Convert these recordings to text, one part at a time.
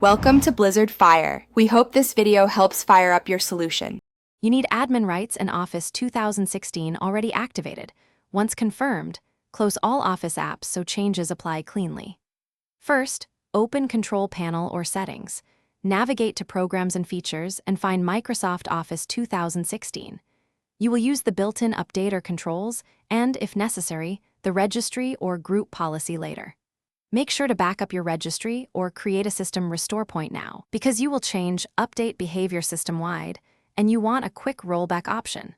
Welcome to Blizzard Fire. We hope this video helps fire up your solution. You need admin rights and Office 2016 already activated. Once confirmed, close all Office apps so changes apply cleanly. First, open Control Panel or Settings. Navigate to Programs and Features and find Microsoft Office 2016. You will use the built-in updater controls and, if necessary, the registry or group policy later. Make sure to back up your registry or create a system restore point now, because you will change update behavior system-wide, and you want a quick rollback option.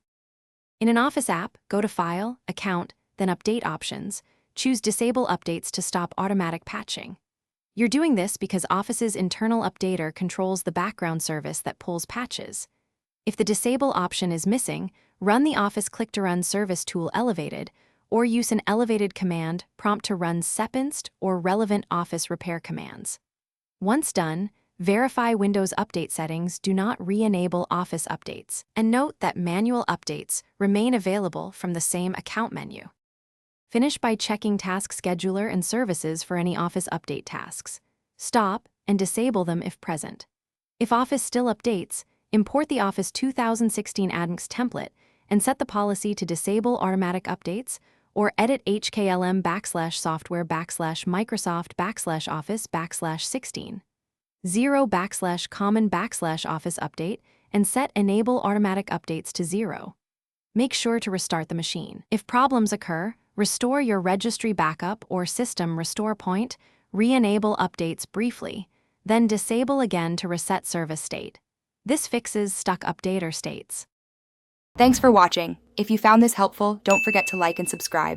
In an Office app, go to File, Account, then Update Options. Choose Disable Updates to stop automatic patching. You're doing this because Office's internal updater controls the background service that pulls patches. If the Disable option is missing, run the Office Click-to-Run service tool elevated, or use an elevated command prompt to run sequenced or relevant Office repair commands. Once done, verify Windows Update settings do not re-enable Office updates, and note that manual updates remain available from the same account menu. Finish by checking Task Scheduler and Services for any Office update tasks. Stop and disable them if present. If Office still updates, import the Office 2016 admins template and set the policy to disable automatic updates, or edit hklm/software/Microsoft/Office/16. 0/common/Office update and set enable automatic updates to 0. Make sure to restart the machine. If problems occur, restore your registry backup or system restore point, re-enable updates briefly, then disable again to reset service state. This fixes stuck updater states. Thanks for watching. If you found this helpful, don't forget to like and subscribe.